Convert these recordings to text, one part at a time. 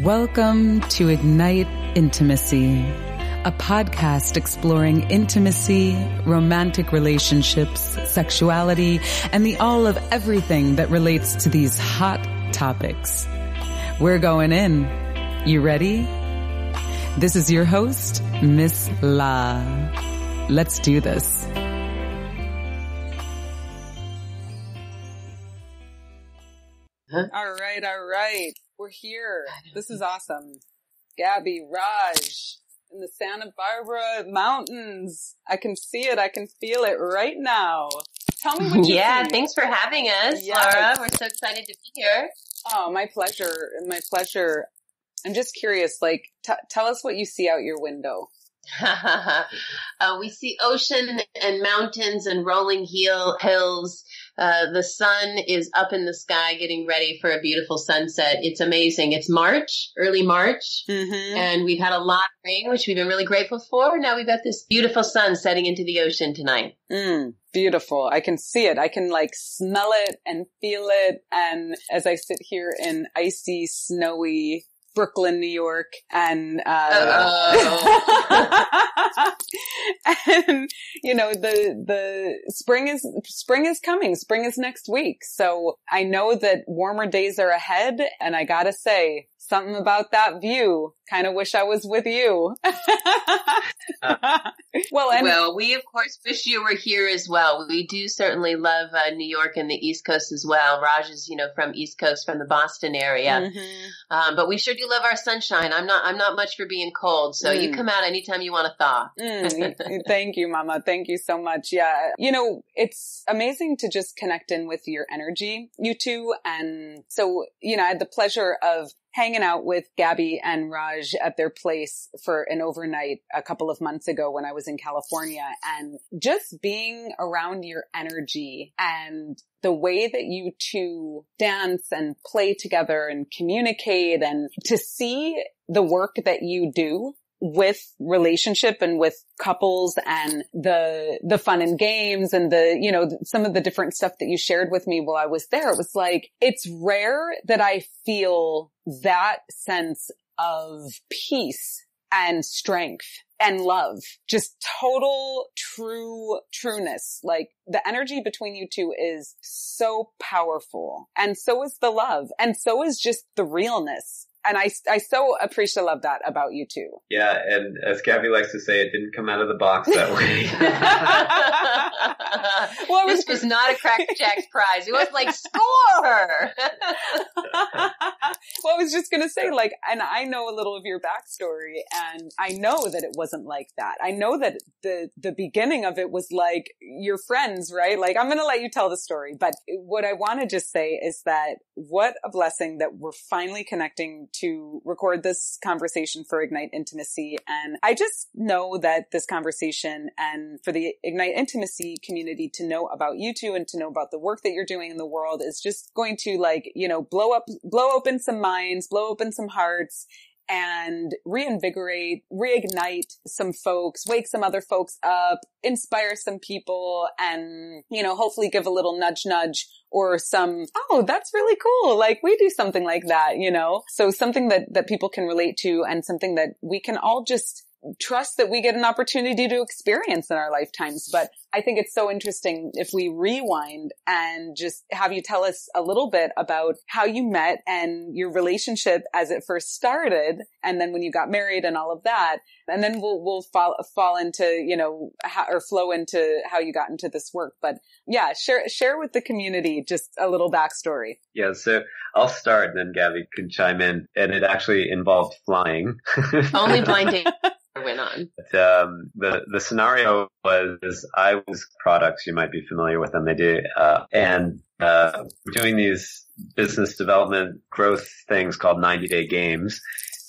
Welcome to Ignite Intimacy, a podcast exploring intimacy, romantic relationships, sexuality, and the all of everything that relates to these hot topics. We're going in. You ready? This is your host, Miss La. Let's do this. All right. We're here. This is awesome. Gaby, Raj, in the Santa Barbara mountains. I can see it. I can feel it right now. Tell me what you see. Thanks for having us, Laura. We're so excited to be here. Oh, my pleasure. My pleasure. I'm just curious, tell us what you see out your window. We see ocean and mountains and rolling hills. The sun is up in the sky getting ready for a beautiful sunset. It's amazing. It's March, early March, and we've had a lot of rain, which we've been really grateful for. Now we've got this beautiful sun setting into the ocean tonight. Beautiful. I can see it. I can smell it and feel it. And as I sit here in icy, snowy Brooklyn, New York, and and the spring is coming. Spring is next week. So I know that warmer days are ahead, and I gotta say, something about that view. Kind of wish I was with you. Well, we of course wish you were here as well. We do certainly love New York and the East Coast as well. Raj is, from East Coast, from the Boston area. But we sure do love our sunshine. I'm not much for being cold, so you come out anytime you want to thaw. Thank you, Mama. Thank you so much. Yeah, it's amazing to just connect in with your energy, you two, and so I had the pleasure of hanging out with Gaby and Raj at their place for an overnight a couple of months ago when I was in California, and just being around your energy and the way that you two dance and play together and communicate, and to see the work that you do with relationship and with couples and the fun and games and some of the different stuff that you shared with me while I was there. It was it's rare that I feel that sense of peace and strength and love, just total trueness. The energy between you two is so powerful, and so is the love, and so is just the realness. And I so appreciate that about you two. Yeah, and as Gaby likes to say, it didn't come out of the box that way. Well, this was not a Cracker Jacks prize. It was score! Well, I was just going to say, and I know a little of your backstory, and I know that it wasn't like that. I know that the beginning of it was your friends, right? I'm going to let you tell the story. But what I want to just say is that what a blessing that we're finally connecting to record this conversation for Ignite Intimacy. And I just know that this conversation, and for the Ignite Intimacy community to know about you two and to know about the work that you're doing in the world, is just going to blow open some minds, blow open some hearts, and reinvigorate, reignite some folks, wake some other folks up, inspire some people, and, hopefully give a little nudge or some, oh, that's really cool. We do something like that, So something that people can relate to, and something that we can all just trust that we get an opportunity to experience in our lifetimes. But I think it's so interesting if we rewind and just have you tell us a little bit about how you met and your relationship as it first started, and then when you got married and all of that. And then we'll fall into, or flow into how you got into this work. But yeah, share with the community just a little backstory. Yeah, so I'll start and then Gaby can chime in. And it actually involved flying. Only blind date went on. But, the scenario was, I was products, you might be familiar with them. They do, doing these business development growth things called 90-day games.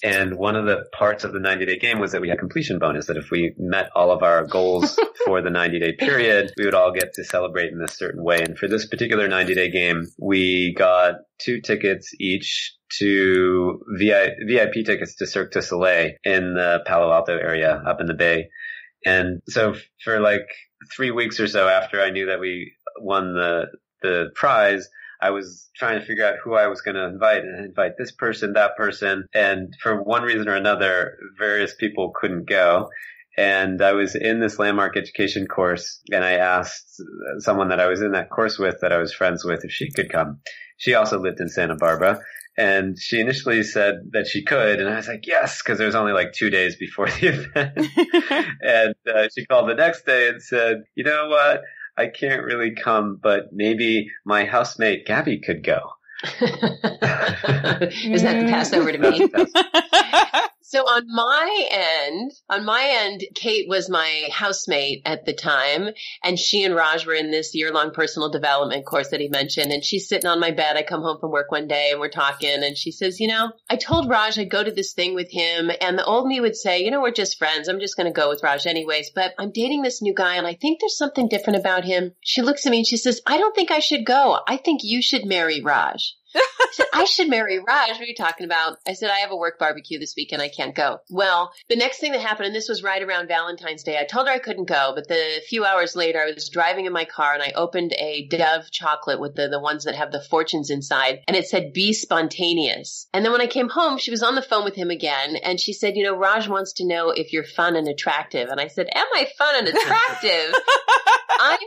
And one of the parts of the 90-day game was that we had completion bonus, that if we met all of our goals for the 90-day period, we would all get to celebrate in a certain way. And for this particular 90-day game, we got 2 tickets each to VIP tickets to Cirque du Soleil in the Palo Alto area up in the Bay. And so for 3 weeks or so after I knew that we won the prize, I was trying to figure out who I was going to invite, and invite this person, that person. And for one reason or another, various people couldn't go. And I was in this landmark education course, and I asked someone that I was in that course with, that I was friends with, if she could come. She also lived in Santa Barbara. And she initially said that she could, and I was like, yes, because there was only like 2 days before the event. And she called the next day and said, you know what? I can't really come, but maybe my housemate Gaby could go. Is that the Passover to me? So on my end, Kate was my housemate at the time, and she and Raj were in this year-long personal development course that he mentioned, and she's sitting on my bed. I come home from work one day, and we're talking, and she says, you know, I told Raj I'd go to this thing with him, and the old me would say, you know, we're just friends. I'm just going to go with Raj anyways, but I'm dating this new guy, and I think there's something different about him. She looks at me, and she says, I don't think I should go. I think you should marry Raj. I said, I should marry Raj. What are you talking about? I said, I have a work barbecue this weekend. I can't go. Well, the next thing that happened, and this was right around Valentine's Day, I told her I couldn't go, but a few hours later, I was driving in my car and I opened a Dove chocolate with the ones that have the fortunes inside, and it said, be spontaneous. And then when I came home, she was on the phone with him again, and she said, you know, Raj wants to know if you're fun and attractive. And I said, am I fun and attractive? I'm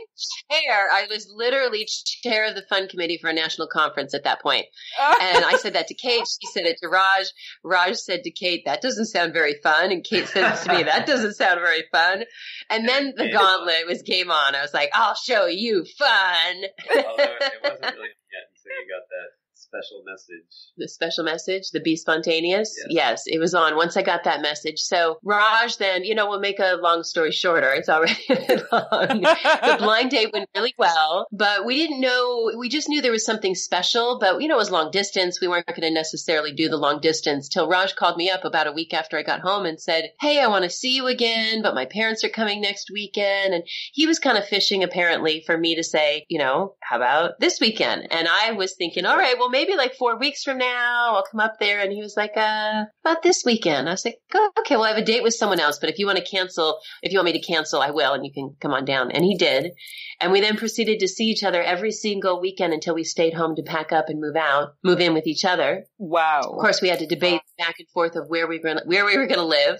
chair. I was literally chair of the fun committee for a national conference at that point. And I said that to Kate. She said it to Raj. Raj said to Kate, that doesn't sound very fun. And Kate said to me, that doesn't sound very fun. And then the gauntlet was game on. I was like, I'll show you fun. Although it wasn't really yet until you got that special message. The special message, the be spontaneous. Yes, it was on once I got that message. So Raj then, you know, we'll make a long story shorter. It's already long. The blind date went really well, but we didn't know, we just knew there was something special, but you know, it was long distance. We weren't going to necessarily do the long distance till Raj called me up about a week after I got home and said, hey, I want to see you again, but my parents are coming next weekend. And he was kind of fishing apparently for me to say, you know, how about this weekend? And I was thinking, all right, well, maybe like 4 weeks from now, I'll come up there. And he was like, about this weekend. I was like, oh, okay, well, I have a date with someone else, but if you want me to cancel, I will, and you can come on down. And he did. And we then proceeded to see each other every single weekend until we stayed home to pack up and move in with each other. Wow. Of course, we had to debate back and forth of where we were going to live.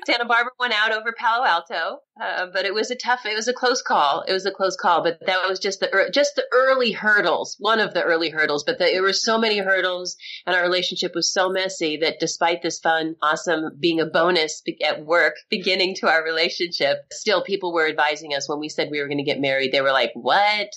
Santa Barbara went out over Palo Alto. But it was a close call. It was a close call, but that was just the early hurdles, one of the early hurdles, but there were so many hurdles and our relationship was so messy that despite this fun, awesome being a bonus at work beginning to our relationship, still people were advising us when we said we were going to get married. They were like, what?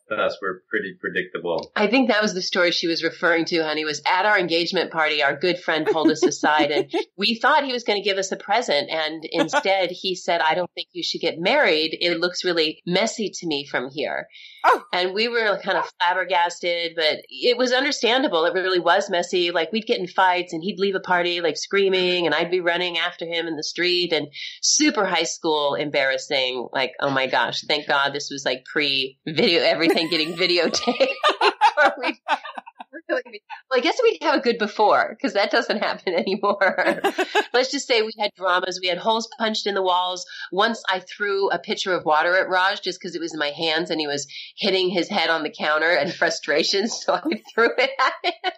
But us were pretty predictable. I think that was the story she was referring to, honey. Was at our engagement party, our good friend pulled us aside and we thought he was going to give us a present. And instead he said, I don't think you should get married. It looks really messy to me from here. Oh. And we were kind of flabbergasted, but it was understandable. It really was messy. Like we'd get in fights and he'd leave a party like screaming and I'd be running after him in the street and super high school embarrassing. Like, oh my gosh, thank God this was like pre-video, everything getting videotaped. Well, I guess we'd have a good before because that doesn't happen anymore. Let's just say we had dramas. We had holes punched in the walls. Once I threw a pitcher of water at Raj just because it was in my hands and he was hitting his head on the counter in frustration. So I threw it at him.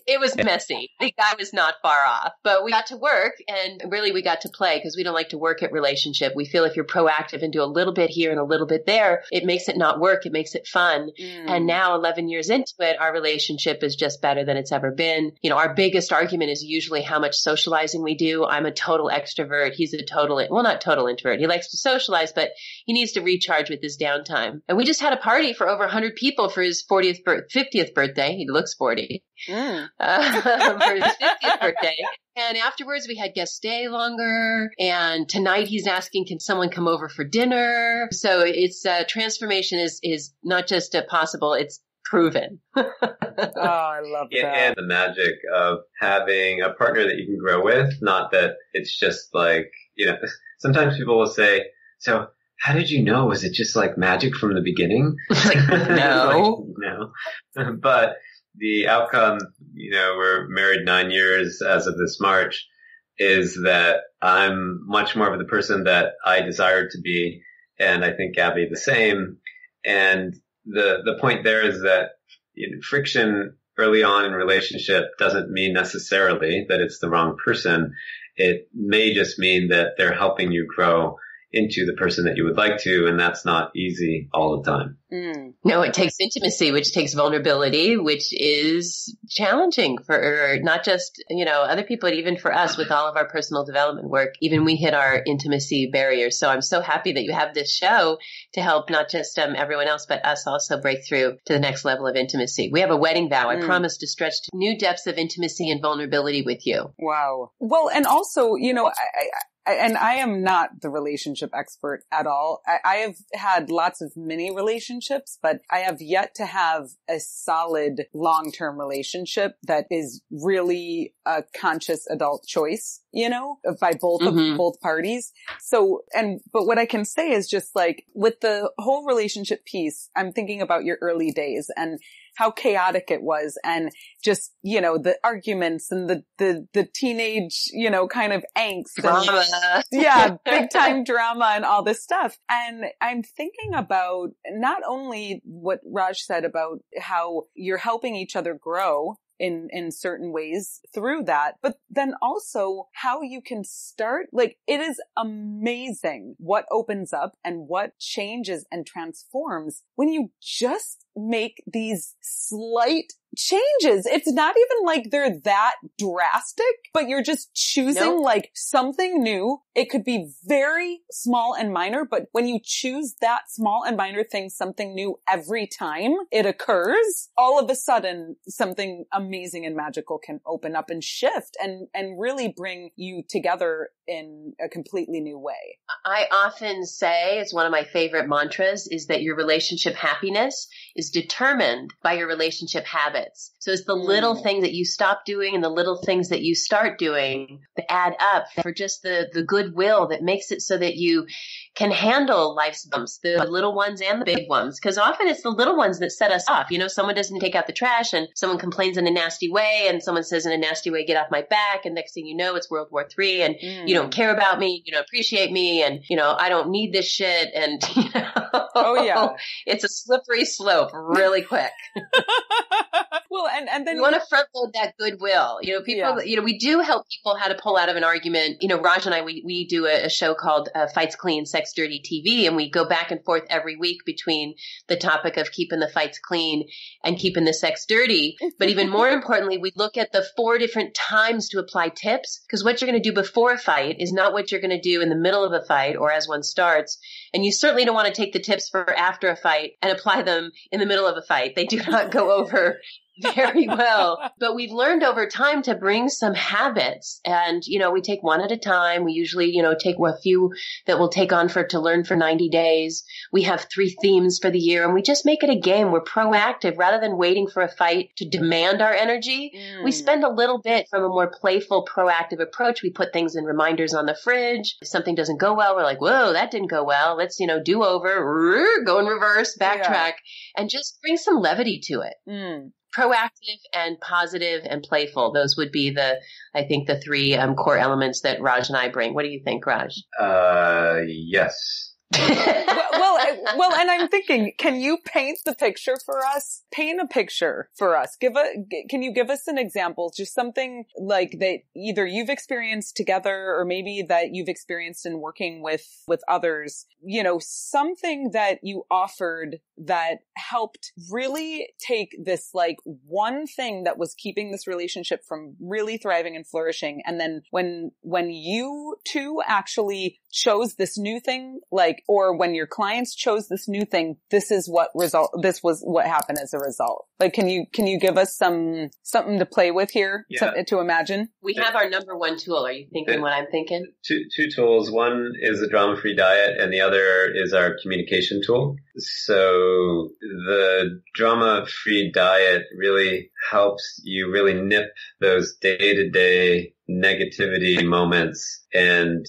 It was messy. The guy was not far off, but we got to work and really we got to play because we don't like to work at relationship. We feel if you're proactive and do a little bit here and a little bit there, it makes it not work. It makes it fun. And now 11 years into it, our relationship is just better than it's ever been. You know, our biggest argument is usually how much socializing we do. I'm a total extrovert. He's a not total introvert. He likes to socialize, but he needs to recharge with his downtime. And we just had a party for over 100 people for his 50th birthday. He looks 40. For his 50th birthday. And afterwards we had guests stay longer. And tonight he's asking, can someone come over for dinner? So it's transformation is not just possible, it's proven. Oh, I love that. And the magic of having a partner that you can grow with, not that it's just like, you know, sometimes people will say, so how did you know? Was it just like magic from the beginning? Like, no. No. But the outcome, you know, we're married 9 years as of this March, is that I'm much more of the person that I desired to be. And I think Gaby the same. And the point there is that friction early on in relationship doesn't mean necessarily that it's the wrong person. It may just mean that they're helping you grow into the person that you would like to, and that's not easy all the time. No, it takes intimacy, which takes vulnerability, which is challenging for not just, other people, but even for us with all of our personal development work. Even we hit our intimacy barriers. So I'm so happy that you have this show to help not just everyone else, but us also break through to the next level of intimacy. We have a wedding vow. I promise to stretch to new depths of intimacy and vulnerability with you. Wow. Well, and also, and I am not the relationship expert at all. I have had lots of mini relationships, but I have yet to have a solid long-term relationship that is really a conscious adult choice, by both parties. So, but what I can say is just like with the whole relationship piece, I'm thinking about your early days and how chaotic it was, and just, the arguments and the teenage, kind of angst. Drama. And, big time drama and all this stuff. And I'm thinking about not only what Raj said about how you're helping each other grow in certain ways through that, but then also how you can start, like, it is amazing what opens up and what changes and transforms when you just make these slight changes. It's not even like they're that drastic, but you're just choosing like something new. It could be very small and minor, but when you choose that small and minor thing, something new every time it occurs, all of a sudden something amazing and magical can open up and shift and really bring you together in a completely new way. I often say, it's one of my favorite mantras, is that your relationship happiness is determined by your relationship habits. So it's the little things that you stop doing and the little things that you start doing that add up for just the goodwill that makes it so that you can handle life's bumps, the little ones and the big ones. Because often it's the little ones that set us off. Someone doesn't take out the trash and someone complains in a nasty way and someone says in a nasty way, get off my back. And next thing you know, it's World War III and you don't care about me, you don't appreciate me, and, I don't need this shit. And, oh yeah, it's a slippery slope really quick. Well, and then you want to front load that goodwill. People, we do help people how to pull out of an argument. Raj and I, we do a show called Fights Clean, Sex Dirty TV, and we go back and forth every week between the topic of keeping the fights clean and keeping the sex dirty. But even more importantly, we look at the 4 different times to apply tips, because what you're going to do before a fight is not what you're going to do in the middle of a fight or as one starts. And you certainly don't want to take the tips for after a fight and apply them in the middle of a fight. They do not go over very well. But we've learned over time to bring some habits, and, we take one at a time. We usually, take a few that we'll take on to learn for 90 days. We have 3 themes for the year, and we just make it a game. We're proactive rather than waiting for a fight to demand our energy. We spend a little bit from a more playful, proactive approach. We put things in reminders on the fridge. If something doesn't go well, we're like, whoa, that didn't go well. Let's, do over, go in reverse, backtrack, and just bring some levity to it. Proactive and positive and playful. Those would be the 3 core elements that Raj and I bring. What do you think, Raj? Yes. well, and I'm thinking, can you paint the picture for us? Paint a picture for us. Can you give us an example? Just something like that either you've experienced together or maybe that you've experienced in working with others, something that you offered that helped really take this like one thing that was keeping this relationship from really thriving and flourishing. And then when you two actually chose this new thing, or when your clients chose this new thing, this was what happened as a result. Like, can you give us something to play with here, to imagine? We have our number one tool. Are you thinking what I'm thinking? Two tools. One is the drama-free diet and the other is our communication tool. So the drama-free diet really helps you really nip those day-to-day negativity moments and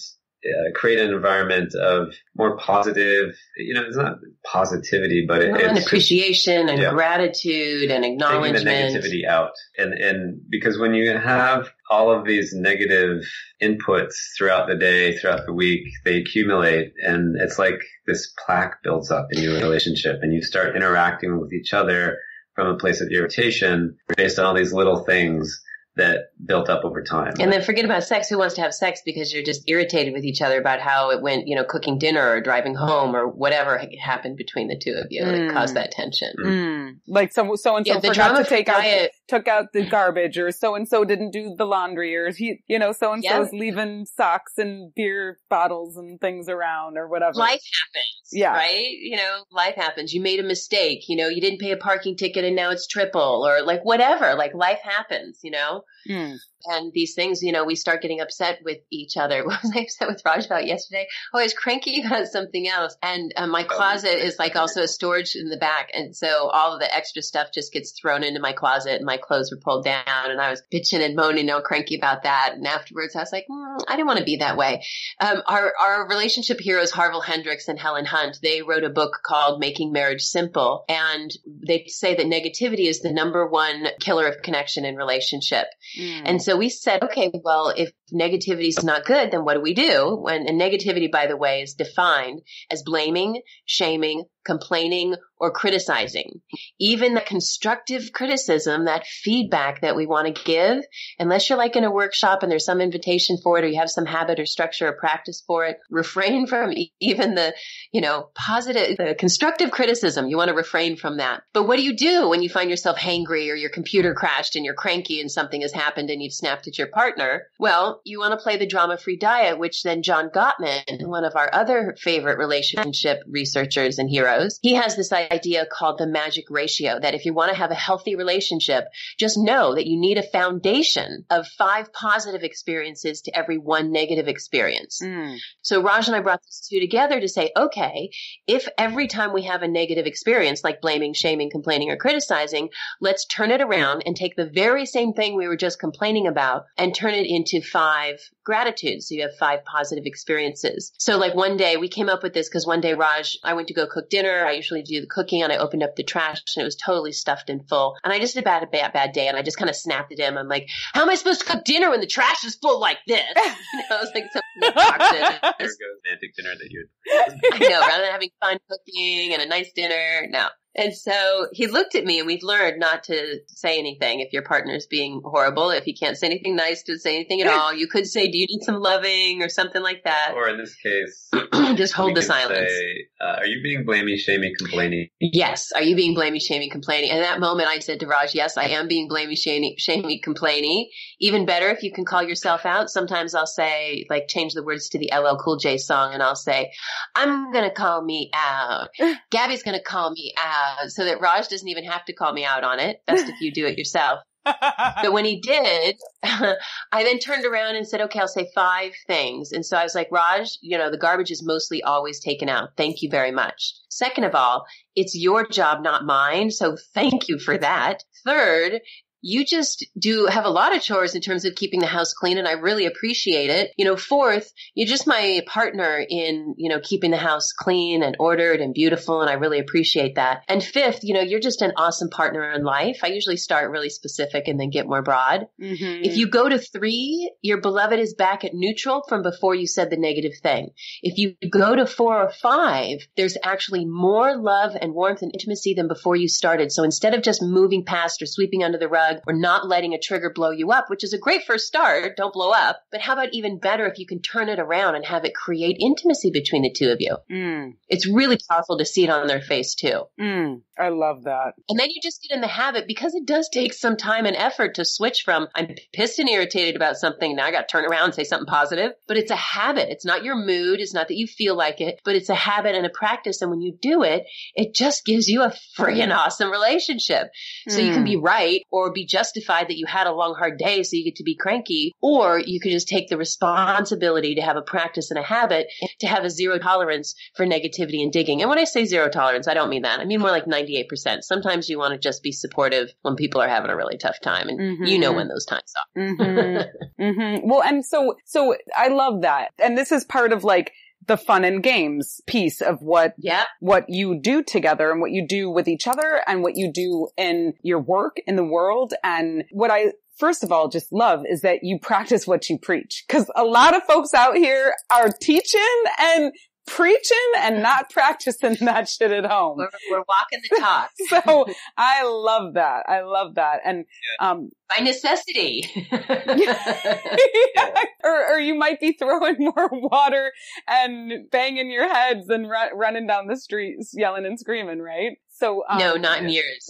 create an environment of more positive, it's not positivity, but it's appreciation and gratitude and acknowledgement. Taking the negativity out. And because when you have all of these negative inputs throughout the day, throughout the week, they accumulate, and it's like this plaque builds up in your relationship, and you start interacting with each other from a place of irritation based on all these little things that built up over time. And then forget about sex. Who wants to have sex because you're just irritated with each other about how it went, cooking dinner or driving home or whatever happened between the two of you that caused that tension. Like so-and-so forgot to took out the garbage, or so-and-so didn't do the laundry, or so-and-so's leaving socks and beer bottles and things around or whatever. Life happens, right? Life happens. You made a mistake, you didn't pay a parking ticket and now it's triple, or like whatever, like life happens, And these things, we start getting upset with each other. What was I upset with Raj about yesterday? Oh, I was cranky about something else. And my closet is like also a storage in the back. And so all of the extra stuff just gets thrown into my closet, and my clothes were pulled down, and I was bitching and moaning, all cranky about that. And afterwards I was like, I didn't want to be that way. Our relationship heroes, Harville Hendrix and Helen Hunt, they wrote a book called Making Marriage Simple. And they say that negativity is the number one killer of connection in relationship. And so we said, okay, well, if negativity is not good, then what do we do? And negativity, by the way, is defined as blaming, shaming, complaining, or criticizing. Even the constructive criticism, that feedback that we want to give, unless you're like in a workshop and there's some invitation for it, or you have some habit or structure or practice for it, refrain from even the, positive, the constructive criticism. You want to refrain from that. But what do you do when you find yourself hangry, or your computer crashed and you're cranky and something has happened and you've snapped at your partner? Well, you want to play the drama-free diet, which then John Gottman, one of our other favorite relationship researchers and heroes, he has this idea called the magic ratio, that if you want to have a healthy relationship, just know that you need a foundation of 5 positive experiences to every 1 negative experience. So Raj and I brought these two together to say, okay, if every time we have a negative experience, like blaming, shaming, complaining, or criticizing, let's turn it around and take the very same thing we were just complaining about and turn it into 5 gratitudes. So you have 5 positive experiences. So like one day we came up with this because one day, Raj, I went to go cook dinner. I usually do the cooking, and I opened up the trash and it was totally stuffed and full. And I just had a bad day, and I just kind of snapped at him. I'm like, how am I supposed to cook dinner when the trash is full like this? I was like, something toxic. There goes romantic dinner that you I know, rather than having fun cooking and a nice dinner. No. And so he looked at me, and we've learned not to say anything if your partner's being horrible. If you can't say anything nice, to say anything at all. You could say, do you need some loving, or something like that. Or in this case, just hold the silence. Say, are you being blamey, shamey, complaining? Yes. Are you being blamey, shamey, complaining? And at that moment I said to Raj, yes, I am being blamey, shamey, complaining. Even better if you can call yourself out. Sometimes I'll say, like, change the words to the LL Cool J song, and I'll say, I'm going to call me out. Gabby's going to call me out. So that Raj doesn't even have to call me out on it. Best if you do it yourself. But when he did, I then turned around and said, okay, I'll say 5 things. And so I was like, Raj, the garbage is mostly always taken out. Thank you very much. Second of all, it's your job, not mine. So thank you for that. Third, you just have a lot of chores in terms of keeping the house clean, and I really appreciate it. Fourth, you're just my partner in, keeping the house clean and ordered and beautiful, and I really appreciate that. And fifth, you're just an awesome partner in life. I usually start really specific and then get more broad. Mm-hmm. If you go to 3, your beloved is back at neutral from before you said the negative thing. If you go to 4 or 5, there's actually more love and warmth and intimacy than before you started. So instead of just moving past or sweeping under the rug, or not letting a trigger blow you up, which is a great first start. Don't blow up. But how about even better if you can turn it around and have it create intimacy between the two of you? It's really powerful to see it on their face too. I love that. And then you just get in the habit, because it does take some time and effort to switch from I'm pissed and irritated about something. Now I got to turn around and say something positive. But it's a habit. It's not your mood. It's not that you feel like it, but it's a habit and a practice. And when you do it, it just gives you a friggin' awesome relationship. So you can be right or be be justified that you had a long, hard day, so you get to be cranky, or you could just take the responsibility to have a practice and a habit to have a zero tolerance for negativity and digging. And when I say zero tolerance, I don't mean that. I mean more like 98%. Sometimes you want to just be supportive when people are having a really tough time, and you know when those times are. Well, and so I love that. And this is part of like the fun and games piece of what you do together and what you do with each other and what you do in your work in the world. And what I first of all just love is that you practice what you preach, because a lot of folks out here are teaching and preaching and not practicing that shit at home. We're walking the talk. So I love that. And by necessity. Or you might be throwing more water and banging your heads than running down the streets yelling and screaming, right? So no, not in years.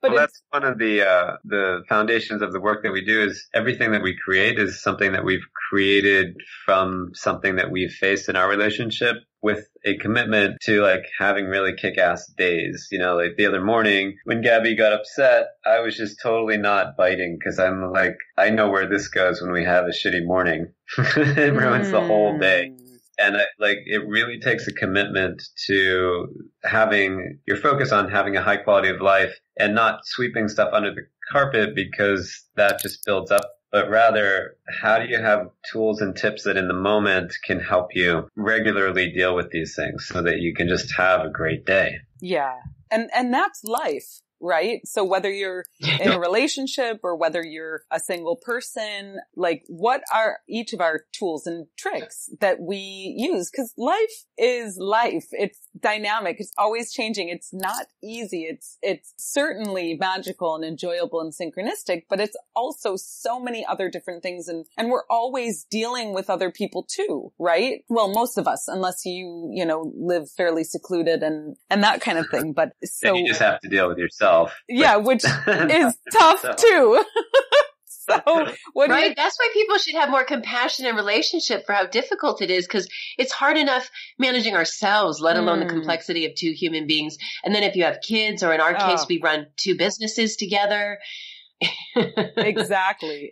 But that's one of the foundations of the work that we do. Is everything that we create is something that we've created from something that we've faced in our relationship, with a commitment to like having really kick-ass days. You know, like the other morning when Gabby got upset, I was just totally not biting, because I'm like, I know where this goes when we have a shitty morning. It ruins the whole day. And it really takes a commitment to having your focus on having a high quality of life and not sweeping stuff under the carpet, because that just builds up. But rather, how do you have tools and tips that in the moment can help you regularly deal with these things so that you can just have a great day? Yeah. And that's life. Right? So whether you're in a relationship or whether you're a single person, like what are each of our tools and tricks that we use? Because life is life. It's dynamic. It's always changing. It's not easy. It's certainly magical and enjoyable and synchronistic, but it's also so many other different things. And we're always dealing with other people too, right? Well, most of us, unless you live fairly secluded and that kind of thing. But so you just have to deal with yourself. Yeah, which is tough too. So what right? That's why people should have more compassion in relationship for how difficult it is, because it's hard enough managing ourselves, let alone the complexity of two human beings. And then if you have kids, or in our case, we run two businesses together. Exactly.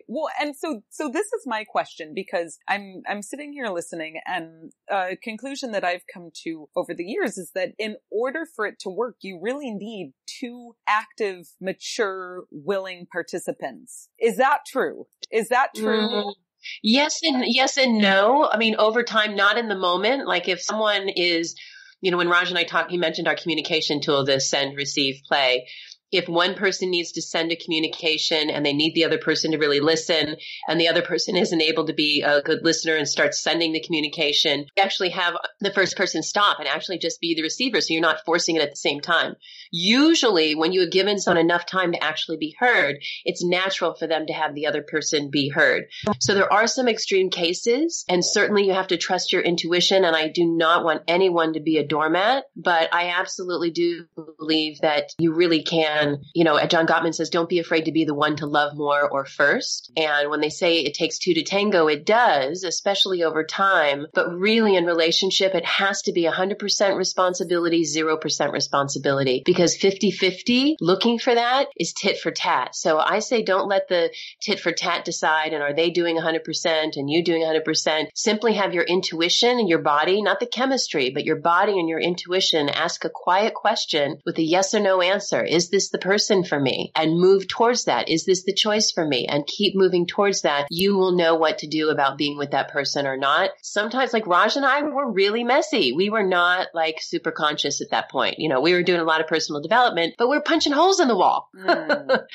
Well, and so this is my question, because I'm sitting here listening, and a conclusion that I've come to over the years is that in order for it to work, you really need two active, mature, willing participants. Is that true? Yes and no. I mean, over time, not in the moment. Like if someone is, when Raj and I talked, he mentioned our communication tool, the send, receive, play. If one person needs to send a communication and they need the other person to really listen, and the other person isn't able to be a good listener and starts sending the communication, you actually have the first person stop and actually just be the receiver, so you're not forcing it at the same time. Usually when you have given someone enough time to actually be heard, it's natural for them to have the other person be heard. So there are some extreme cases, and certainly you have to trust your intuition, and I do not want anyone to be a doormat, but I absolutely do believe that you really can. John Gottman says, don't be afraid to be the one to love more or first. And when they say it takes two to tango, it does, especially over time. But really in relationship, it has to be 100% responsibility, 0% responsibility, because 50-50 looking for that is tit for tat. So I say, don't let the tit for tat decide. And are they doing 100% and you doing 100%? Simply have your intuition and your body, not the chemistry, but your body and your intuition. Ask a quiet question with a yes or no answer. Is this the person for me? And move towards that. Is this the choice for me? And keep moving towards that. You will know what to do about being with that person or not. Sometimes, like Raj and I were really messy. We were not like super conscious at that point. We were doing a lot of personal development, but we were punching holes in the wall. The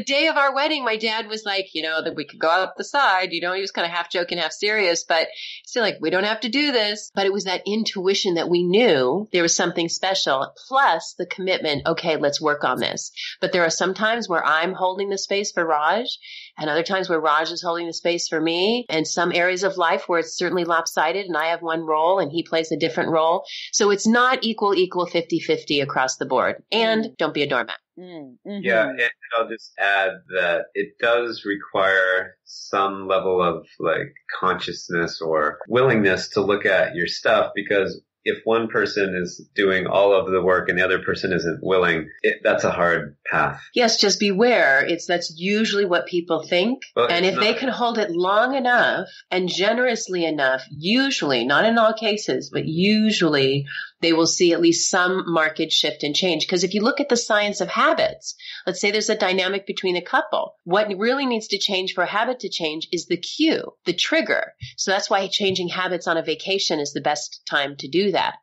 day of our wedding, my dad was like, that we could go out the side. He was kind of half joking, half serious, but still like, we don't have to do this. But it was that intuition that we knew there was something special, plus the commitment. Okay, let's work on this. But there are some times where I'm holding the space for Raj, and other times where Raj is holding the space for me, and some areas of life where it's certainly lopsided and I have one role and he plays a different role. So it's not equal 50-50 across the board. And don't be a doormat. Mm-hmm. Yeah, and I'll just add that it does require some level of like consciousness or willingness to look at your stuff, because if one person is doing all of the work and the other person isn't willing, that's a hard path. Yes, just beware. That's usually what people think. Well, and if they can hold it long enough and generously enough, usually, not in all cases, but usually they will see at least some marked shift and change. Because if you look at the science of habits, let's say there's a dynamic between a couple. What really needs to change for a habit to change is the cue, the trigger. So that's why changing habits on a vacation is the best time to do that,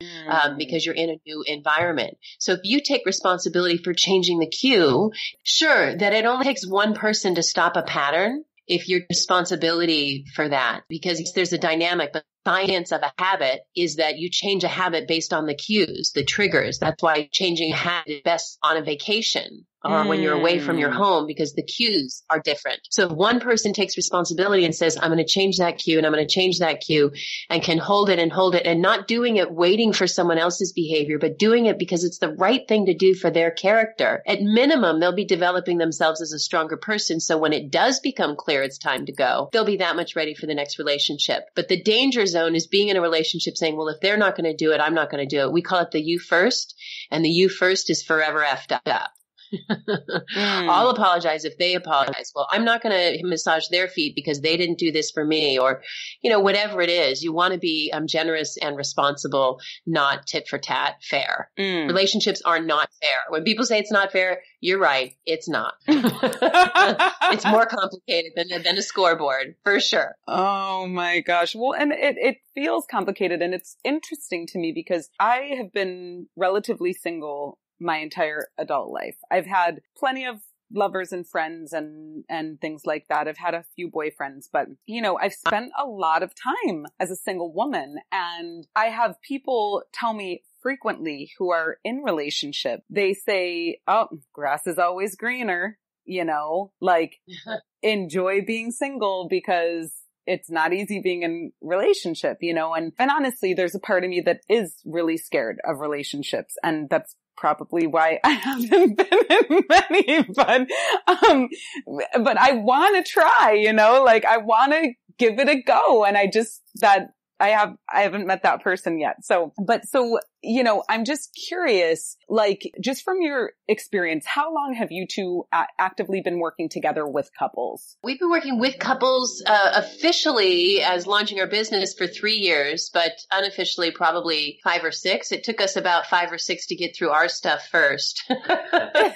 because you're in a new environment. So if you take responsibility for changing the cue, sure, that it only takes one person to stop a pattern. If your responsibility for that, because there's a dynamic, but science of a habit is that you change a habit based on the cues, the triggers. That's why changing a habit is best on a vacation or when you're away from your home, because the cues are different. So if one person takes responsibility and says, I'm going to change that cue and I'm going to change that cue, and can hold it and not doing it waiting for someone else's behavior, but doing it because it's the right thing to do for their character, at minimum, they'll be developing themselves as a stronger person. So when it does become clear it's time to go, they'll be that much ready for the next relationship. But the danger zone is being in a relationship saying, well, if they're not going to do it, I'm not going to do it. We call it the you first, and the you first is forever effed up. I'll apologize if they apologize. Well, I'm not going to massage their feet because they didn't do this for me, or, whatever it is. You want to be generous and responsible, not tit for tat, fair. Relationships are not fair. When people say it's not fair, you're right. It's not. It's more complicated than a scoreboard, for sure. Oh my gosh. Well, and it feels complicated, and it's interesting to me because I have been relatively single my entire adult life. I've had plenty of lovers and friends and things like that. I've had a few boyfriends, but I've spent a lot of time as a single woman, and I have people tell me frequently who are in relationship, they say, oh, grass is always greener, enjoy being single because it's not easy being in relationship, and honestly, there's a part of me that is really scared of relationships, and that's probably why I haven't been in many, but I want to try, I want to give it a go. And I haven't met that person yet. So I'm just curious, just from your experience, how long have you two actively been working together with couples? We've been working with couples officially as launching our business for 3 years, but unofficially probably 5 or 6. It took us about 5 or 6 to get through our stuff first. Then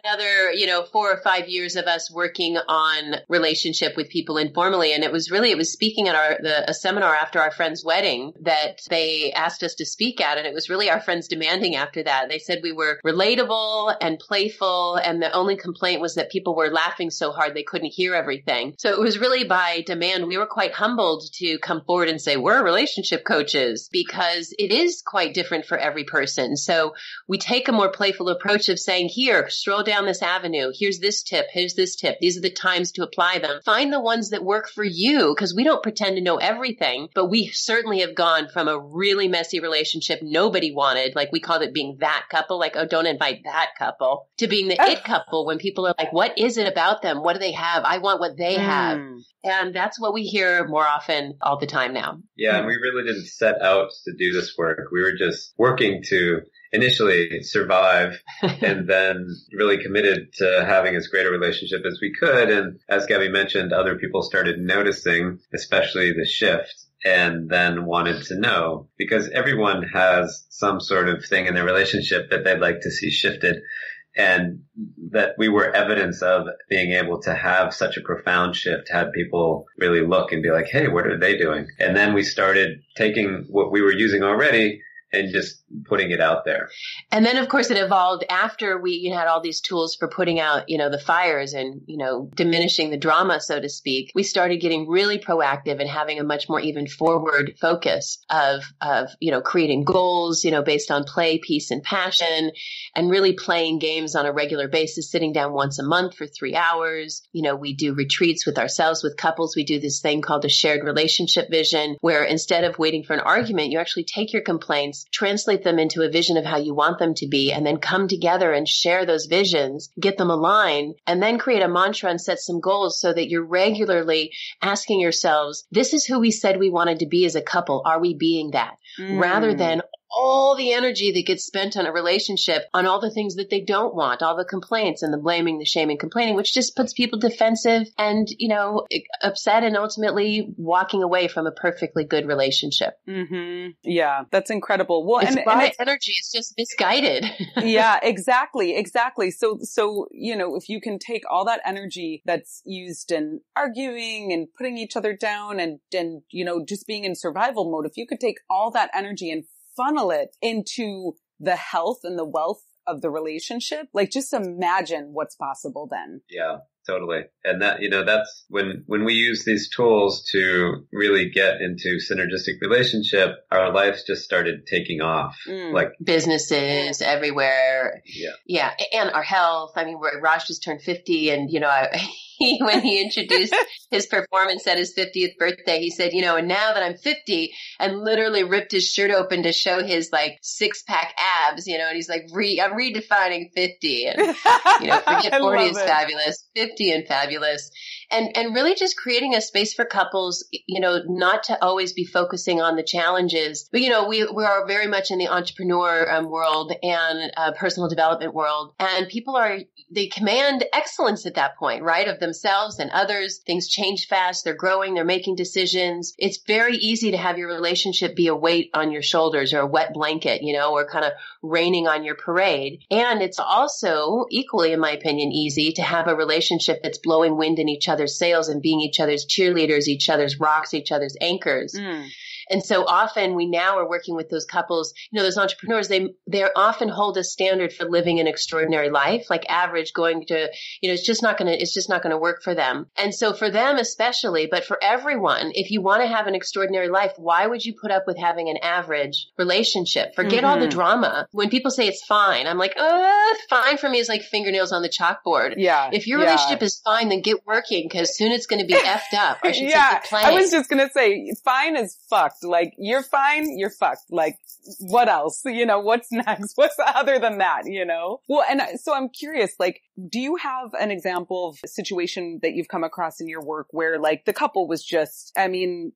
another, 4 or 5 years of us working on relationship with people informally. And it was speaking at a seminar after our friend's wedding that they asked us to speak at, and it was really our friends demanding after that. They said we were relatable and playful, and the only complaint was that people were laughing so hard they couldn't hear everything. So it was really by demand. We were quite humbled to come forward and say we're relationship coaches, because it is quite different for every person. So we take a more playful approach of saying, here, stroll down this avenue. Here's this tip. Here's this tip. These are the times to apply them. Find the ones that work for you, because we don't pretend to know everything, but we certainly have gone from a really messy relationship nobody wanted, like we called it being that couple, like, oh, don't invite that couple, to being the it couple when people are like, what is it about them? What do they have? I want what they have. And that's what we hear more often all the time now. Yeah, and we really didn't set out to do this work. We were just working to initially survive and then really committed to having as great a relationship as we could. And as Gaby mentioned, other people started noticing, especially the shift, and then wanted to know, because everyone has some sort of thing in their relationship that they'd like to see shifted. And that we were evidence of being able to have such a profound shift had people really look and be like, hey, what are they doing? And then we started taking what we were using already and just putting it out there. And then, of course, it evolved after we had all these tools for putting out, the fires and, diminishing the drama, so to speak. We started getting really proactive and having a much more even forward focus of creating goals, based on play, peace, and passion, and really playing games on a regular basis, sitting down once a month for 3 hours. We do retreats with ourselves, with couples. We do this thing called a shared relationship vision, where instead of waiting for an argument, you actually take your complaints visions, translate them into a vision of how you want them to be, and then come together and share those visions, get them aligned, and then create a mantra and set some goals so that you're regularly asking yourselves, this is who we said we wanted to be as a couple. Are we being that? Rather than all the energy that gets spent on a relationship on all the things that they don't want, all the complaints and the blaming, the shaming, complaining, which just puts people defensive and, upset and ultimately walking away from a perfectly good relationship. Mm-hmm. Yeah, that's incredible. Well, it's and energy is just misguided. Yeah, exactly. So, if you can take all that energy that's used in arguing and putting each other down and just being in survival mode, if you could take all that energy and funnel it into the health and the wealth of the relationship, like just imagine what's possible then. Yeah, totally. And that, that's when we use these tools to really get into synergistic relationship, our lives just started taking off. Like businesses everywhere. Yeah. And our health. I mean, Raj just turned 50 and, when he introduced his performance at his 50th birthday, he said, and now that I'm 50, and literally ripped his shirt open to show his like 6-pack abs, and he's like, I'm redefining 50 and, forget 40 is fabulous, 50 and fabulous. And really just creating a space for couples, not to always be focusing on the challenges, but, we are very much in the entrepreneur world and personal development world. And people they command excellence at that point, right? Of themselves and others. Things change fast. They're growing. They're making decisions. It's very easy to have your relationship be a weight on your shoulders or a wet blanket, or kind of raining on your parade. And it's also equally, in my opinion, easy to have a relationship that's blowing wind in each other's sails and being each other's cheerleaders, each other's rocks, each other's anchors. And so often we now are working with those couples, those entrepreneurs, they often hold a standard for living an extraordinary life, like average going to, it's just not going to work for them. And so for them especially, but for everyone, if you want to have an extraordinary life, why would you put up with having an average relationship? Forget all the drama. When people say it's fine, I'm like, fine for me is like fingernails on the chalkboard. Yeah. If your relationship is fine, then get working because soon it's going to be effed up. I should say get playing. I was just going to say, fine is fucked. Like, you're fine, you're fucked. Like, what else? What's next? What's other than that, Well, and so I'm curious, like, do you have an example of a situation that you've come across in your work where, like, the couple was just,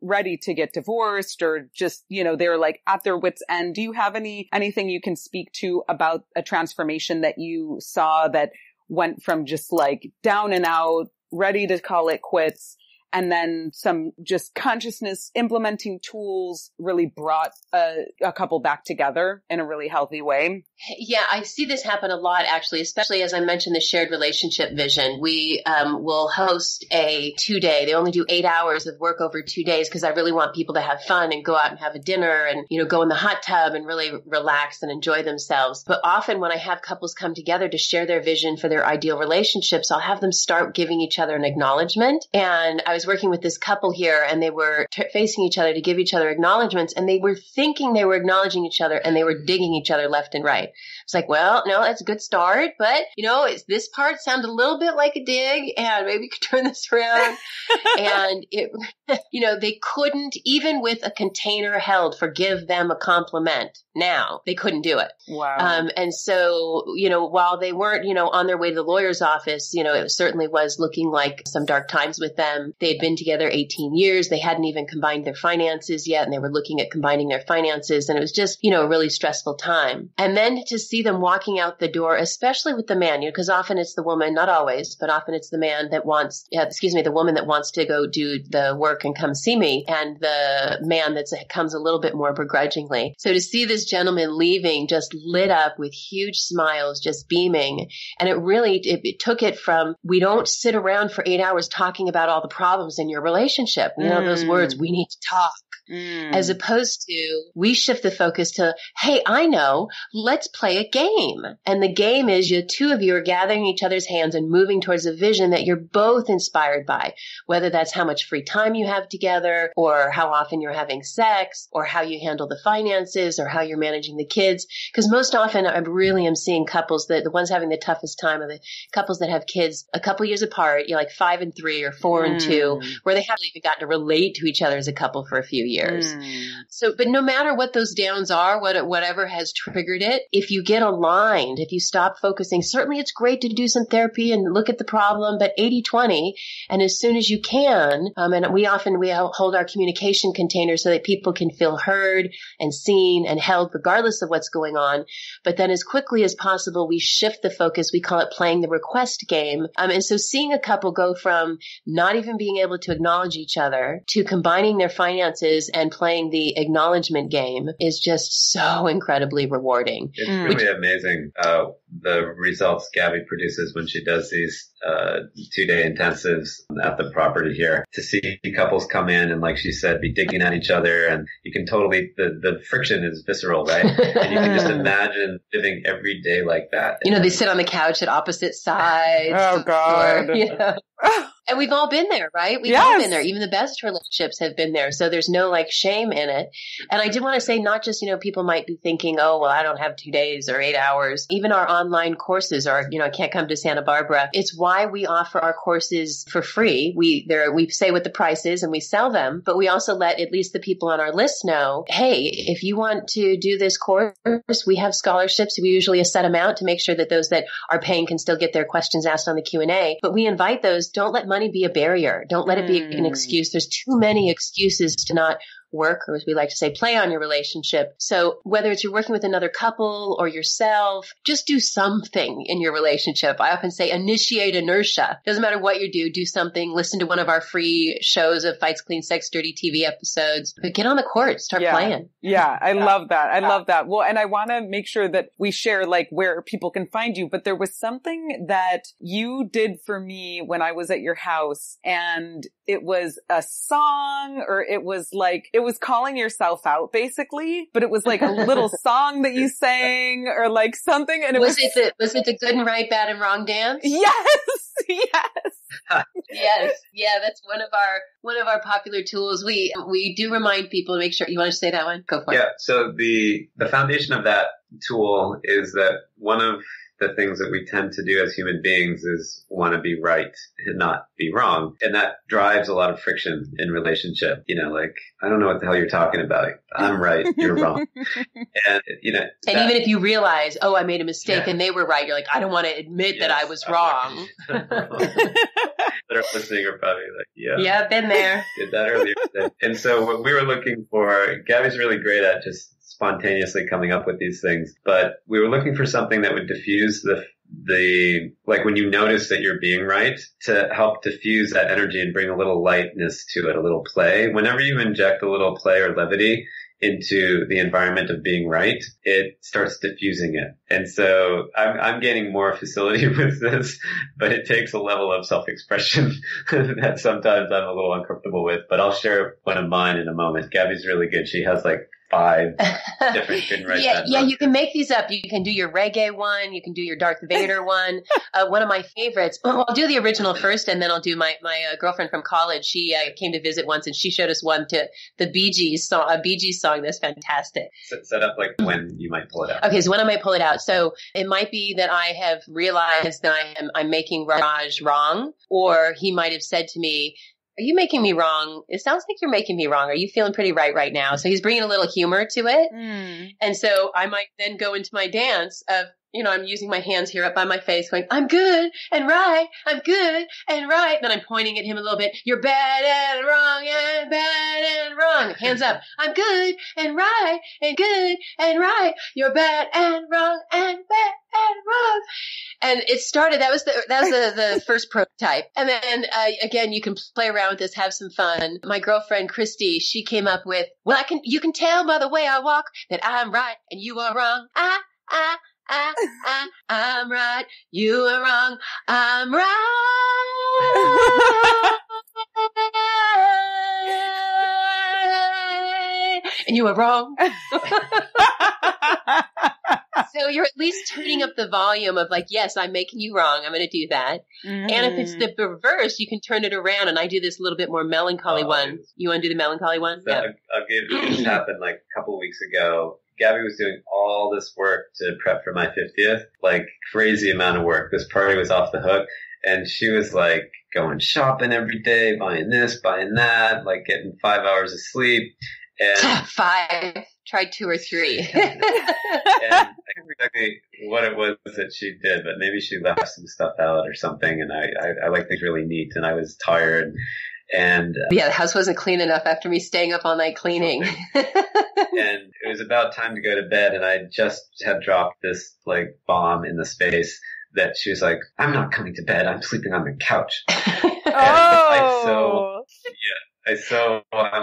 ready to get divorced or just, they're like at their wits' end? Do you have anything you can speak to about a transformation that you saw that went from just like down and out, ready to call it quits, and then some just consciousness implementing tools really brought a couple back together in a really healthy way? Yeah, I see this happen a lot, actually, especially as I mentioned the shared relationship vision. We will host a 2-day. They only do 8 hours of work over 2 days because I really want people to have fun and go out and have a dinner and, go in the hot tub and really relax and enjoy themselves. But often when I have couples come together to share their vision for their ideal relationships, I'll have them start giving each other an acknowledgement. And I was working with this couple here and they were facing each other to give each other acknowledgements, and they were thinking they were acknowledging each other and they were digging each other left and right. It's like, well, no, that's a good start, but this part sounded a little bit like a dig and maybe we could turn this around. And it, they couldn't, even with a container held for give them a compliment. Now they couldn't do it. Wow. And so, while they weren't, on their way to the lawyer's office, it certainly was looking like some dark times with them. They had been together 18 years. They hadn't even combined their finances yet. And they were looking at combining their finances. And it was just, a really stressful time. And then to see them walking out the door, especially with the man, because often it's the woman, not always, but often it's the man that the woman that wants to go do the work and come see me, and the man that comes a little bit more begrudgingly. So to see this gentleman leaving just lit up with huge smiles, just beaming. And it took it from, we don't sit around for 8 hours talking about all the problems in your relationship. Those words, we need to talk. As opposed to, we shift the focus to, hey, I know, let's play a game. And the game is two of you are gathering each other's hands and moving towards a vision that you're both inspired by, whether that's how much free time you have together, or how often you're having sex, or how you handle the finances, or how you're managing the kids. Because most often I really am seeing couples that the ones having the toughest time are the couples that have kids a couple years apart, like 5 and 3 or 4 and 2. to, where they haven't even gotten to relate to each other as a couple for a few years. So, but no matter what those downs are, whatever has triggered it, if you get aligned, if you stop focusing, certainly it's great to do some therapy and look at the problem, but 80-20, and as soon as you can, and we hold our communication containers so that people can feel heard and seen and held regardless of what's going on. But then as quickly as possible, we shift the focus. We call it playing the request game. And so seeing a couple go from not even being able to acknowledge each other to combining their finances and playing the acknowledgement game is just so incredibly rewarding. It's really amazing the results Gaby produces when she does these 2-day intensives at the property here, to see couples come in and, like she said, be digging at each other, and you can totally, the friction is visceral, right? And you can just imagine living every day like that. You know, they sit on the couch at opposite sides. Oh God. And we've all been there, right? We've all been there. Even the best relationships have been there. So there's no like shame in it. And I did want to say, not just, people might be thinking, oh, well, I don't have 2 days or 8 hours. Even our online courses are, I can't come to Santa Barbara. It's why we offer our courses for free. We say what the price is and we sell them, but we also let at least the people on our list know, hey, if you want to do this course, we have scholarships. We usually a set amount to make sure that those that are paying can still get their questions asked on the Q&A. But we invite those. Don't let money be a barrier. Don't let it be an excuse. There's too many excuses to not work, or as we like to say, play on your relationship. So whether it's you're working with another couple or yourself, just do something in your relationship. I often say initiate inertia. Doesn't matter what you do something. Listen to one of our free shows of Fights, Clean, Sex, Dirty TV episodes. But get on the court, start playing. Yeah, I love that. I love that. Well, and I want to make sure that we share like where people can find you, but there was something that you did for me when I was at your house, and it was a song, or it was calling yourself out basically, but it was like a little song that you sang or like something. And was it the good and right, bad and wrong dance? Yes. Yes. Yeah. That's one of our popular tools. We do remind people to make sure. You want to say that one? Go for it. Yeah. So the foundation of that tool is that one of the things that we tend to do as human beings is want to be right and not be wrong. And that drives a lot of friction in relationship. Like, I don't know what the hell you're talking about. I'm right. You're wrong. And, even if you realize, oh, I made a mistake and they were right, you're like, I don't want to admit that I was wrong. That are listening are probably like, yeah, been there. Did that earlier today. And so what we were looking for, Gaby's really great at just spontaneously coming up with these things, but we were looking for something that would diffuse the like when you notice that you're being right, to help diffuse that energy and bring a little lightness to it, a little play. Whenever you inject a little play or levity into the environment of being right, it starts diffusing it. And so I'm gaining more facility with this, but it takes a level of self-expression that sometimes I'm a little uncomfortable with, but I'll share one of mine in a moment. Gaby's really good. She has like 5 different good and right. Yeah, you can make these up. You can do your reggae one. You can do your Darth Vader one. One of my favorites. Well, I'll do the original first, and then I'll do my girlfriend from college. She came to visit once, and she showed us one to the Bee Gees song, a Bee Gees song that's fantastic. Set up like when you might pull it out. Okay, so when I might pull it out. So it might be that I have realized that I'm making Raj wrong, or he might have said to me, are you making me wrong? It sounds like you're making me wrong. Are you feeling pretty right now? So he's bringing a little humor to it. And so I might then go into my dance of, I'm using my hands here up by my face going, I'm good and right. I'm good and right. Then I'm pointing at him a little bit. You're bad and wrong and bad and wrong. Hands up. I'm good and right and good and right. You're bad and wrong and bad and wrong. And it started, that was the first prototype. And then, again, you can play around with this, have some fun. My girlfriend, Christy, she came up with, well, you can tell by the way I walk that I'm right and you are wrong. I'm right. You are wrong. I'm right. And you are wrong. So you're at least turning up the volume of like, yes, I'm making you wrong. I'm going to do that. And if it's the reverse, you can turn it around. And I do this a little bit more melancholy one. You want to do the melancholy one? So yeah. I'll give you, this happened like a couple of weeks ago. Gaby was doing all this work to prep for my 50th, like crazy amount of work. This party was off the hook. And she was like going shopping every day, buying this, buying that, like getting 5 hours of sleep. And 5, tried 2 or 3. And I can't remember exactly what it was that she did, but maybe she left some stuff out or something. And I like things really neat, and I was tired. And yeah, the house wasn't clean enough after me staying up all night cleaning. And it was about time to go to bed, and I just had dropped this like bomb in the space that she was like, "I'm not coming to bed. I'm sleeping on the couch." I'm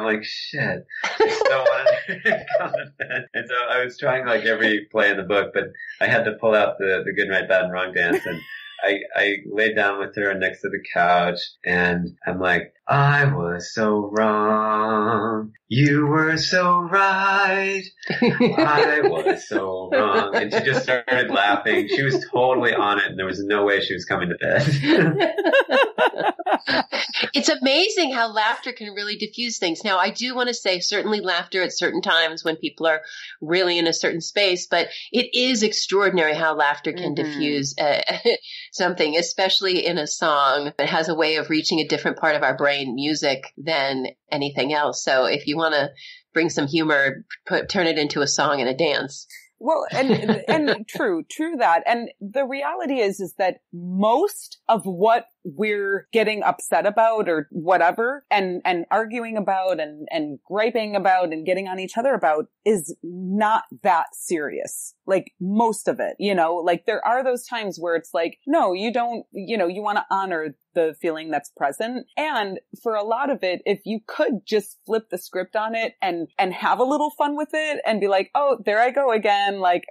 like, shit. I still wanted to come to bed. And so I was trying like every play in the book, but I had to pull out the good, right, bad, and wrong dance. And I laid down with her next to the couch, and I'm like, I was so wrong. You were so right. I was so wrong. And she just started laughing. She was totally on it, and there was no way she was coming to bed. It's amazing how laughter can really diffuse things. Now, I do want to say certainly laughter at certain times when people are really in a certain space, but it is extraordinary how laughter can diffuse something, especially in a song that has a way of reaching a different part of our brain, music, than anything else. So if you want to bring some humor, turn it into a song and a dance. Well, and true that. And the reality is that most of what we're getting upset about or whatever and arguing about and griping about and getting on each other about is not that serious. Like most of it, like there are those times where it's like, no, you don't, you want to honor the feeling that's present. And for a lot of it, if you could just flip the script on it and have a little fun with it and be like, oh, there I go again. Like,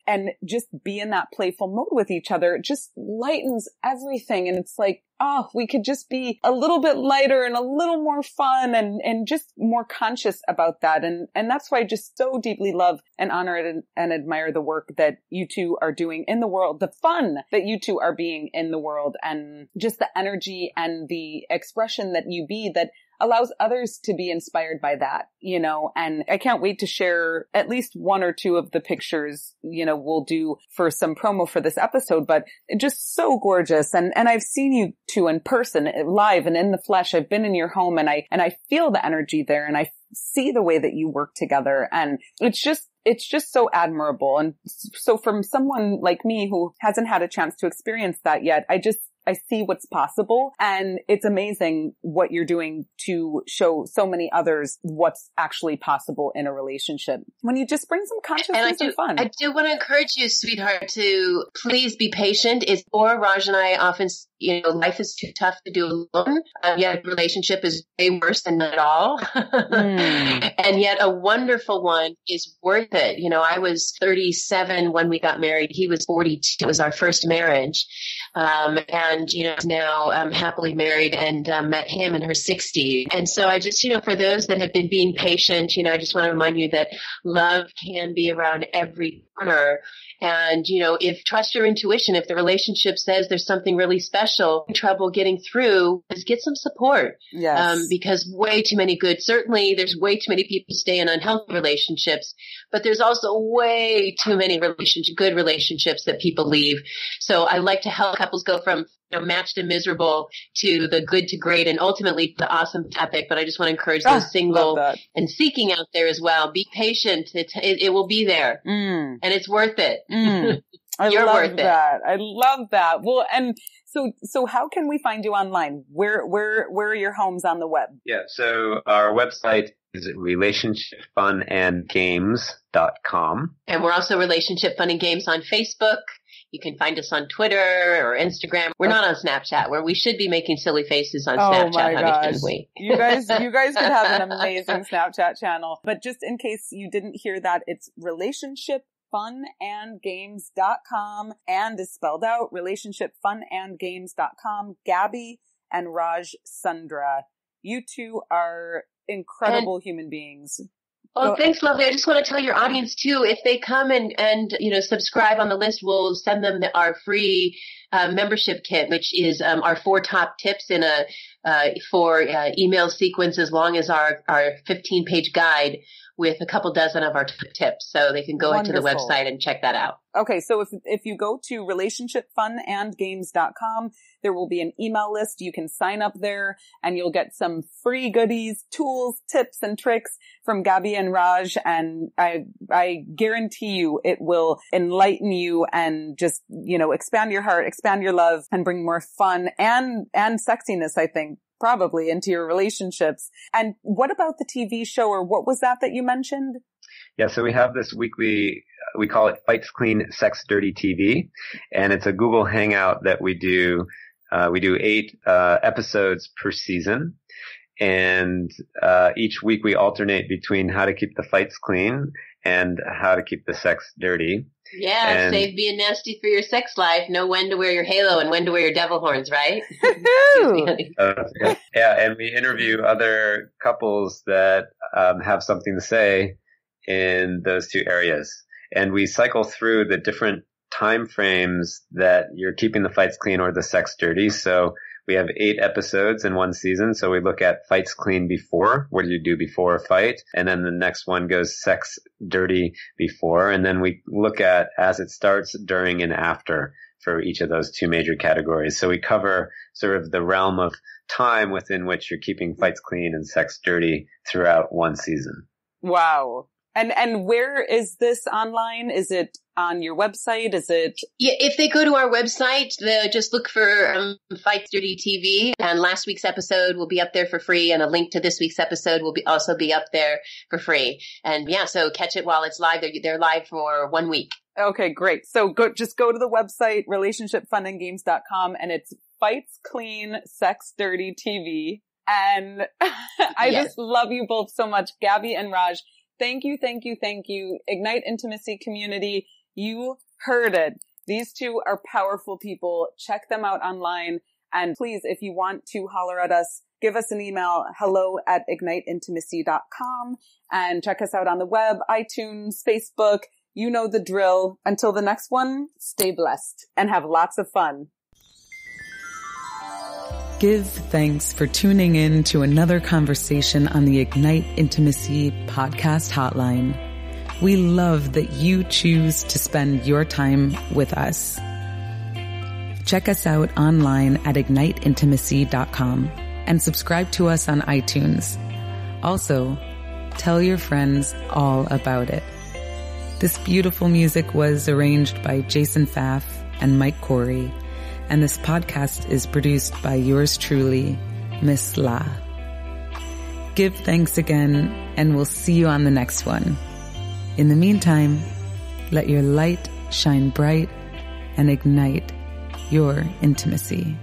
and just be in that playful mode with each other, it just lightens everything. And it's like, oh, we could just be a little bit lighter and a little more fun and just more conscious about that. And that's why I just so deeply love and honor it and admire the work that you two are doing in the world, the fun that you two are being in the world, and just the energy and the expression that you be that allows others to be inspired by that, and I can't wait to share at least 1 or 2 of the pictures, we'll do for some promo for this episode, but just so gorgeous. And I've seen you two in person, live and in the flesh. I've been in your home and I feel the energy there, and I see the way that you work together, and it's just so admirable. And so from someone like me who hasn't had a chance to experience that yet, I see what's possible, and it's amazing what you're doing to show so many others what's actually possible in a relationship when you just bring some consciousness and fun. I do want to encourage you, sweetheart, to please be patient. Raj and I often, life is too tough to do alone. Yet a relationship is way worse than none at all. And yet a wonderful one is worth it. I was 37 when we got married. He was 42. It was our first marriage. And now I'm happily married and met him in her 60s. And so I just, for those that have been being patient, I just want to remind you that love can be around every corner. And, if trust your intuition, if the relationship says there's something really special, trouble getting through, is get some support. Yes. Because way too many certainly there's way too many people stay in unhealthy relationships, but there's also way too many good relationships that people leave. So I like to help couples go from matched and miserable to the good to great and ultimately the awesome to epic. But I just want to encourage those single and seeking out there as well. Be patient. It will be there and it's worth it. You're worth it. I love that. Well, and so how can we find you online? Where are your homes on the web? Yeah. So our website is relationshipfunandgames.com. And we're also Relationship Fun and Games on Facebook. You can find us on Twitter or Instagram. We're not on Snapchat, where we should be making silly faces on Snapchat. Oh my gosh. Shouldn't we? You guys could have an amazing Snapchat channel. But just in case you didn't hear that, it's relationshipfunandgames.com and is spelled out relationshipfunandgames.com. Gaby and Raj Sundra. You two are incredible human beings. Oh, thanks, lovely. I just want to tell your audience too, if they come and subscribe on the list, we'll send them our free membership kit, which is our 4 top tips in a email sequence, as long as our 15-page guide with a couple dozen of our tips. So they can go into the website and check that out. Okay. So if you go to relationshipfunandgames.com, there will be an email list. You can sign up there and you'll get some free goodies, tools, tips, and tricks from Gaby and Raj. And I guarantee you it will enlighten you and just, expand your heart, expand your love, and bring more fun and sexiness, I think, probably into your relationships. And what about the TV show, or what was that you mentioned? Yeah, so we have this weekly, we call it Fights Clean, Sex Dirty TV, and it's a Google Hangout that we do. We do 8 episodes per season, and each week we alternate between how to keep the fights clean and how to keep the sex dirty. Yeah, save being nasty for your sex life. Know when to wear your halo and when to wear your devil horns, right? Yeah, and we interview other couples that have something to say in those 2 areas. And we cycle through the different time frames that you're keeping the fights clean or the sex dirty. So we have 8 episodes in one season. So we look at fights clean before. What do you do before a fight? And then the next one goes sex dirty before. And then we look at as it starts, during, and after for each of those 2 major categories. So we cover sort of the realm of time within which you're keeping fights clean and sex dirty throughout one season. Wow. And where is this online? Is it on your website? Is it? Yeah, if they go to our website, they'll just look for Fights Dirty TV, and last week's episode will be up there for free, and a link to this week's episode will also be up there for free. And yeah, so catch it while it's live. They're live for 1 week. Okay, great. So just go to the website, relationshipfunandgames.com, and it's Fights Clean, Sex Dirty TV. And I just love you both so much, Gaby and Raj. Thank you, thank you, thank you. Ignite Intimacy community. You heard it. These 2 are powerful people. Check them out online. And please, if you want to holler at us, give us an email, hello@igniteintimacy.com, and check us out on the web, iTunes, Facebook. You know the drill. Until the next one, stay blessed and have lots of fun. Give thanks for tuning in to another conversation on the Ignite Intimacy podcast hotline. We love that you choose to spend your time with us. Check us out online at igniteintimacy.com and subscribe to us on iTunes. Also, tell your friends all about it. This beautiful music was arranged by Jason Pfaff and Mike Corey. And this podcast is produced by yours truly, Miss La. Give thanks again, and we'll see you on the next one. In the meantime, let your light shine bright and ignite your intimacy.